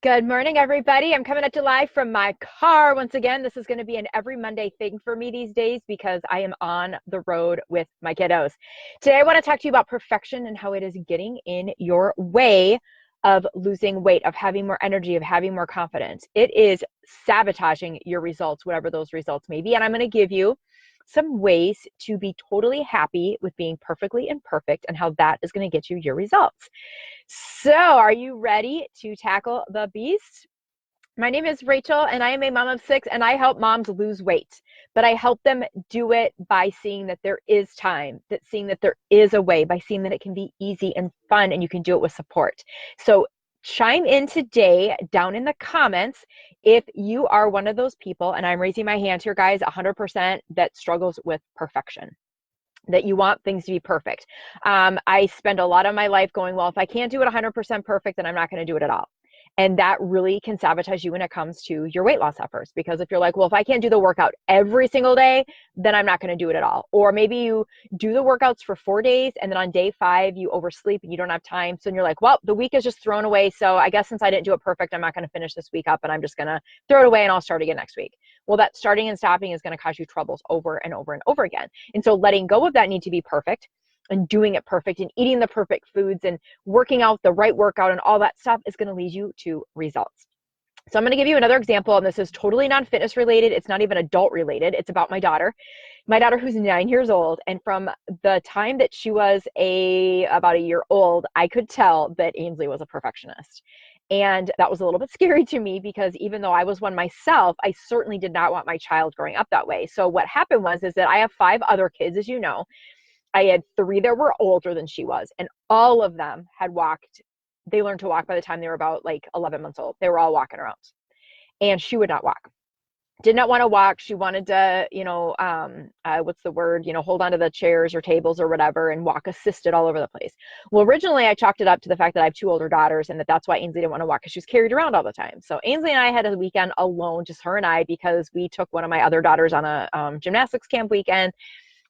Good morning, everybody. I'm coming at you live from my car. Once again, this is going to be an every Monday thing for me these days because I am on the road with my kiddos. Today, I want to talk to you about perfection and how it is getting in your way of losing weight, of having more energy, of having more confidence. It is sabotaging your results, whatever those results may be. And I'm going to give you some ways to be totally happy with being perfectly imperfect and how that is going to get you your results. So, are you ready to tackle the beast? My name is Rachel, and I am a mom of six, and I help moms lose weight. But I help them do it by seeing that there is time, that seeing that there is a way, by seeing that it can be easy and fun, and you can do it with support. So, chime in today down in the comments if you are one of those people, and I'm raising my hand here, guys, 100% that struggles with perfection, that you want things to be perfect. I spend a lot of my life going, well, if I can't do it 100% perfect, then I'm not going to do it at all. And that really can sabotage you when it comes to your weight loss efforts. Because if you're like, well, if I can't do the workout every single day, then I'm not going to do it at all. Or maybe you do the workouts for 4 days and then on day 5, you oversleep and you don't have time. So then you're like, well, the week is just thrown away. So I guess since I didn't do it perfect, I'm not going to finish this week up and I'm just going to throw it away and I'll start again next week. Well, that starting and stopping is going to cause you troubles over and over and over again. And so letting go of that need to be perfect and doing it perfect and eating the perfect foods and working out the right workout and all that stuff is going to lead you to results. So I'm going to give you another example, and this is totally non-fitness related. It's not even adult related. It's about my daughter who's 9 years old. And from the time that she was about a year old, I could tell that Ainsley was a perfectionist. And that was a little bit scary to me because even though I was one myself, I certainly did not want my child growing up that way. So what happened is that I have 5 other kids, as you know. I had 3 that were older than she was, and all of them had walked. They learned to walk by the time they were about like 11 months old. They were all walking around, and she would not walk. Did not want to walk. She wanted to, what's the word? Hold onto the chairs or tables or whatever and walk assisted all over the place. Well, originally I chalked it up to the fact that I have 2 older daughters and that's why Ainsley didn't want to walk because she was carried around all the time. So Ainsley and I had a weekend alone, just her and I, because we took one of my other daughters on a gymnastics camp weekend.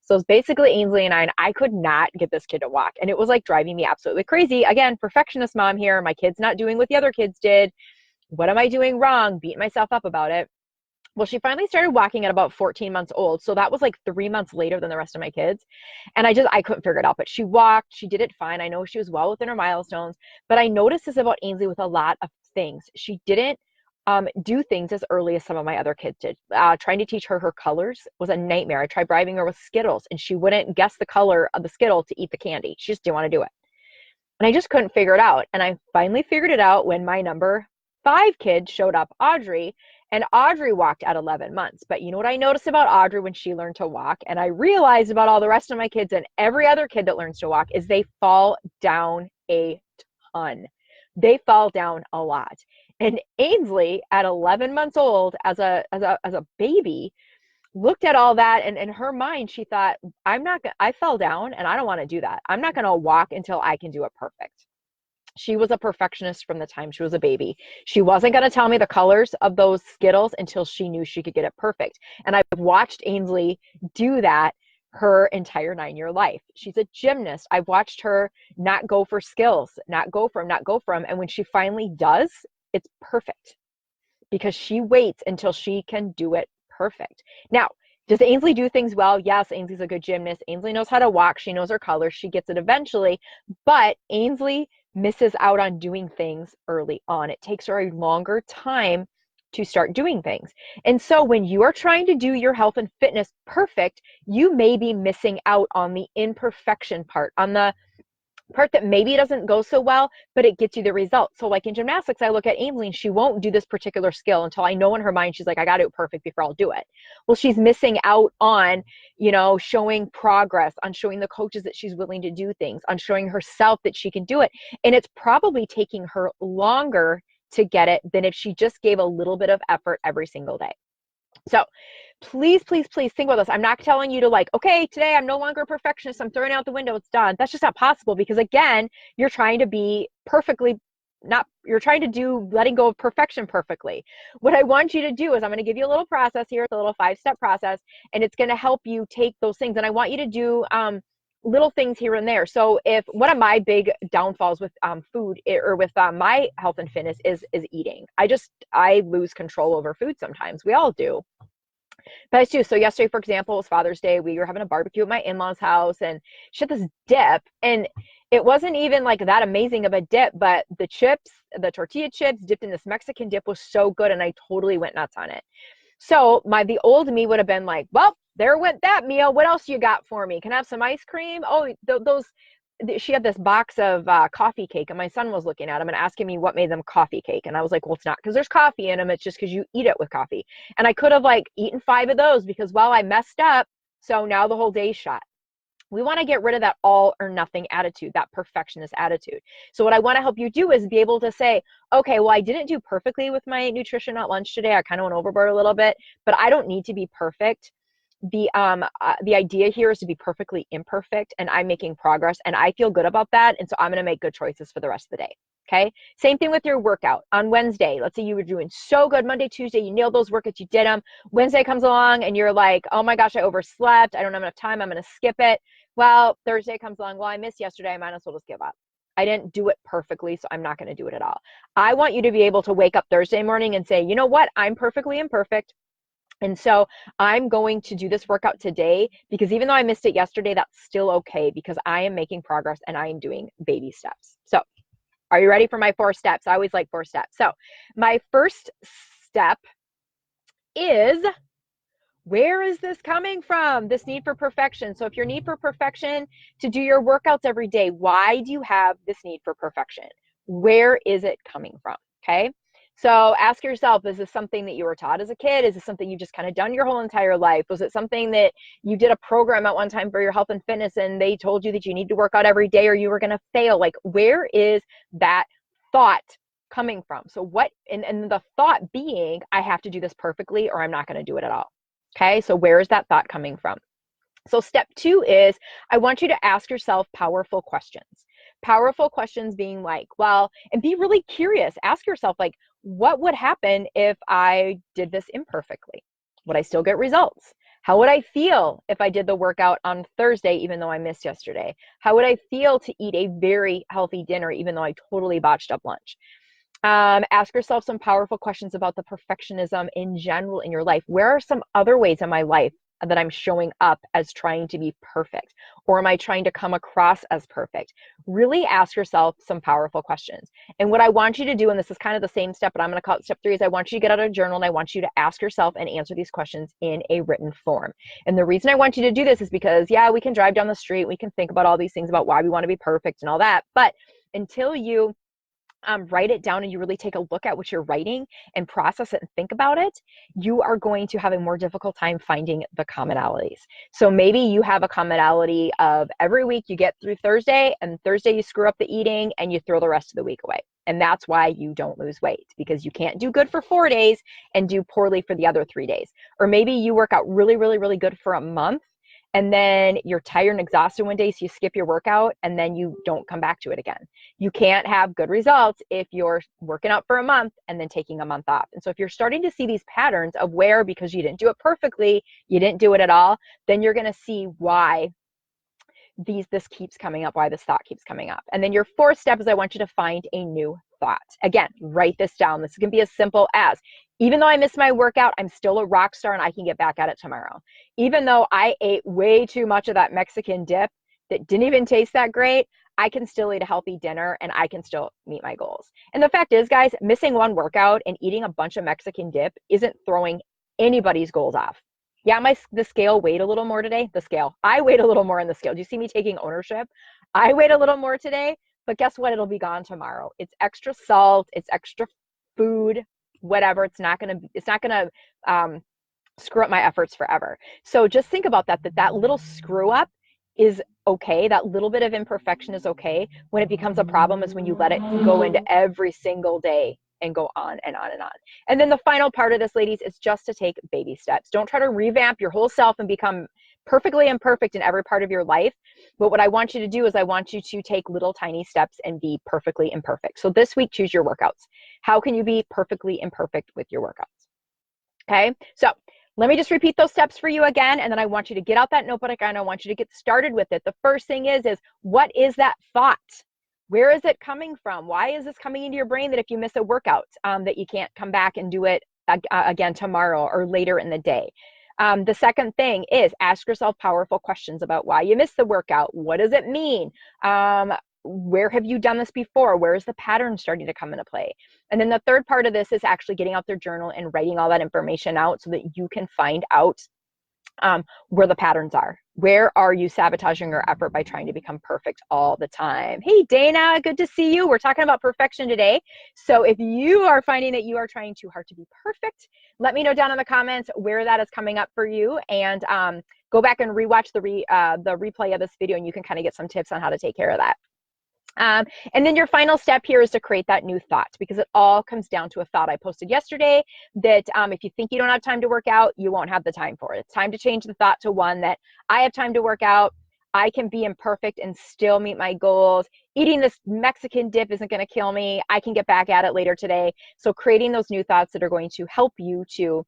So it's basically Ainsley and I could not get this kid to walk. And it was like driving me absolutely crazy. Again, perfectionist mom here. My kid's not doing what the other kids did. What am I doing wrong? Beating myself up about it. Well, she finally started walking at about 14 months old. So that was like 3 months later than the rest of my kids. And I couldn't figure it out. But she walked. She did it fine. I know she was well within her milestones. But I noticed this about Ainsley with a lot of things. She didn't do things as early as some of my other kids did. Trying to teach her colors was a nightmare. I tried bribing her with Skittles and she wouldn't guess the color of the Skittle to eat the candy. She just didn't want to do it. And I just couldn't figure it out. And I finally figured it out when my number 5 kid showed up, Audrey, and Audrey walked at 11 months. But you know what I noticed about Audrey when she learned to walk, and I realized about all the rest of my kids and every other kid that learns to walk, is they fall down a ton. They fall down a lot. And Ainsley, at 11 months old, as a baby, looked at all that, and in her mind, she thought, I fell down, and I don't want to do that. I'm not going to walk until I can do it perfect. She was a perfectionist from the time she was a baby. She wasn't going to tell me the colors of those Skittles until she knew she could get it perfect. And I've watched Ainsley do that her entire 9-year life. She's a gymnast. I've watched her not go for skills, not go for them. And when she finally does, it's perfect because she waits until she can do it perfect. Now, does Ainsley do things well? Yes, Ainsley's a good gymnast. Ainsley knows how to walk. She knows her colors. She gets it eventually. But Ainsley misses out on doing things early on. It takes her a longer time to start doing things. And so when you are trying to do your health and fitness perfect, you may be missing out on the imperfection part, on the part that maybe doesn't go so well, but it gets you the result. So like in gymnastics, I look at Ainsley and she won't do this particular skill until I know in her mind, she's like, I got to do it perfect before I'll do it. Well, she's missing out on, showing progress, on showing the coaches that she's willing to do things, on showing herself that she can do it. And it's probably taking her longer to get it than if she just gave a little bit of effort every single day. So please, please, please think about this. I'm not telling you to okay, today I'm no longer a perfectionist. I'm throwing it out the window. It's done. That's just not possible because again, you're trying to be you're trying to do letting go of perfection perfectly. What I want you to do is I'm going to give you a little process here. It's a little 5-step process and it's going to help you take those things. And I want you to do little things here and there. So if one of my big downfalls with food or with my health and fitness is eating, I lose control over food sometimes. We all do. But I do. So yesterday, for example, was Father's Day. We were having a barbecue at my in-laws' house, and she had this dip, and it wasn't even like that amazing of a dip, but the chips, the tortilla chips dipped in this Mexican dip was so good, and I totally went nuts on it. So the old me would have been like, well, there went that meal. What else you got for me? Can I have some ice cream? Oh, she had this box of coffee cake, and my son was looking at them and asking me what made them coffee cake. And I was like, well, it's not because there's coffee in them. It's just because you eat it with coffee. And I could have like eaten 5 of those because, well, I messed up. So now the whole day's shot. We want to get rid of that all or nothing attitude, that perfectionist attitude. So what I want to help you do is be able to say, okay, well, I didn't do perfectly with my nutrition at lunch today. I kind of went overboard a little bit, but I don't need to be perfect. The idea here is to be perfectly imperfect, and I'm making progress, and I feel good about that. And so I'm going to make good choices for the rest of the day. Okay. Same thing with your workout on Wednesday. Let's say you were doing so good Monday, Tuesday, you nailed those workouts, you did them. Wednesday comes along and you're like, oh my gosh, I overslept. I don't have enough time. I'm going to skip it. Well, Thursday comes along. Well, I missed yesterday. I might as well just give up. I didn't do it perfectly, so I'm not going to do it at all. I want you to be able to wake up Thursday morning and say, you know what? I'm perfectly imperfect. And so I'm going to do this workout today because even though I missed it yesterday, that's still okay because I am making progress and I am doing baby steps. So are you ready for my 4 steps? I always like 4 steps. So my first step is, where is this coming from? This need for perfection. So if your need for perfection to do your workouts every day, why do you have this need for perfection? Where is it coming from? Okay. So ask yourself, is this something that you were taught as a kid? Is this something you just kind of done your whole entire life? Was it something that you did a program at one time for your health and fitness and they told you that you need to work out every day or you were going to fail? Like, where is that thought coming from? So what, and the thought being, I have to do this perfectly or I'm not going to do it at all. Okay, so where is that thought coming from? So step 2 is, I want you to ask yourself powerful questions. Powerful questions being like, well, and be really curious. Ask yourself, like, what would happen if I did this imperfectly? Would I still get results? How would I feel if I did the workout on Thursday, even though I missed yesterday? How would I feel to eat a very healthy dinner, even though I totally botched up lunch? Ask yourself some powerful questions about the perfectionism in general in your life. Where are some other ways in my life that I'm showing up as trying to be perfect? Or am I trying to come across as perfect? Really ask yourself some powerful questions. And what I want you to do, and this is kind of the same step, but I'm going to call it step 3, is I want you to get out a journal and I want you to ask yourself and answer these questions in a written form. And the reason I want you to do this is because, yeah, we can drive down the street, we can think about all these things about why we want to be perfect and all that, but until you write it down and you really take a look at what you're writing and process it and think about it, you are going to have a more difficult time finding the commonalities. So maybe you have a commonality of every week you get through Thursday and Thursday you screw up the eating and you throw the rest of the week away. And that's why you don't lose weight, because you can't do good for 4 days and do poorly for the other 3 days. Or maybe you work out really, really, really good for a month and then you're tired and exhausted one day, so you skip your workout and then you don't come back to it again. You can't have good results if you're working out for a month and then taking a month off. And so if you're starting to see these patterns of where, because you didn't do it perfectly, you didn't do it at all, then you're going to see why this keeps coming up, why this thought keeps coming up. And then your 4th step is I want you to find a new thought. Again, write this down. This can be as simple as, even though I missed my workout, I'm still a rock star and I can get back at it tomorrow. Even though I ate way too much of that Mexican dip that didn't even taste that great, I can still eat a healthy dinner and I can still meet my goals. And the fact is, guys, missing one workout and eating a bunch of Mexican dip isn't throwing anybody's goals off. Yeah, the scale weighed a little more today. I weighed a little more on the scale. Do you see me taking ownership? I weighed a little more today, but guess what? It'll be gone tomorrow. It's extra salt. It's extra food, whatever. It's not gonna screw up my efforts forever. So just think about that little screw up is okay. That little bit of imperfection is okay. When it becomes a problem is when you let it go into every single day and go on and on and on. And then the final part of this, ladies, is just to take baby steps. Don't try to revamp your whole self and become perfectly imperfect in every part of your life. But what I want you to do is I want you to take little tiny steps and be perfectly imperfect. So this week, choose your workouts. How can you be perfectly imperfect with your workouts? Okay, so Let me just repeat those steps for you again, and then I want you to get out that notebook and I want you to get started with it. The first thing is what is that thought? Where is it coming from? Why is this coming into your brain that if you miss a workout, that you can't come back and do it again tomorrow or later in the day? The second thing is ask yourself powerful questions about why you missed the workout. What does it mean? Where have you done this before? Where is the pattern starting to come into play? And then the third part of this is actually getting out their journal and writing all that information out so that you can find out where the patterns are. Where are you sabotaging your effort by trying to become perfect all the time? Hey, Dana, good to see you. We're talking about perfection today. So if you are finding that you are trying too hard to be perfect, let me know down in the comments where that is coming up for you, and go back and rewatch the replay of this video, and you can kind of get some tips on how to take care of that. And then your final step here is to create that new thought, because it all comes down to a thought I posted yesterday that if you think you don't have time to work out, you won't have the time for it. It's time to change the thought to one that I have time to work out. I can be imperfect and still meet my goals. Eating this Mexican dip isn't going to kill me. I can get back at it later today. So creating those new thoughts that are going to help you to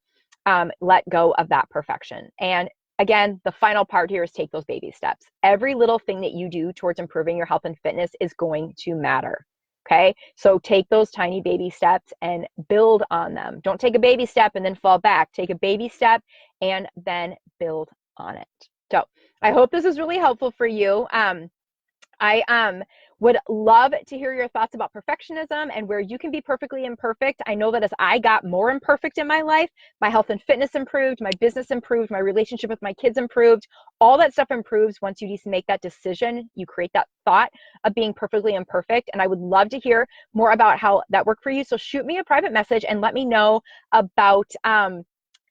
let go of that perfection. And again, the final part here is take those baby steps. Every little thing that you do towards improving your health and fitness is going to matter. Okay, so take those tiny baby steps and build on them. Don't take a baby step and then fall back. Take a baby step and then build on it. So I hope this is really helpful for you. I would love to hear your thoughts about perfectionism and where you can be perfectly imperfect. I know that as I got more imperfect in my life, my health and fitness improved, my business improved, my relationship with my kids improved. All that stuff improves once you just make that decision. You create that thought of being perfectly imperfect. And I would love to hear more about how that worked for you. So shoot me a private message and let me know about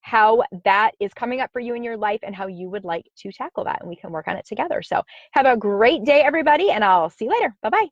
how that is coming up for you in your life and how you would like to tackle that, and we can work on it together. So have a great day, everybody, and I'll see you later. Bye-bye.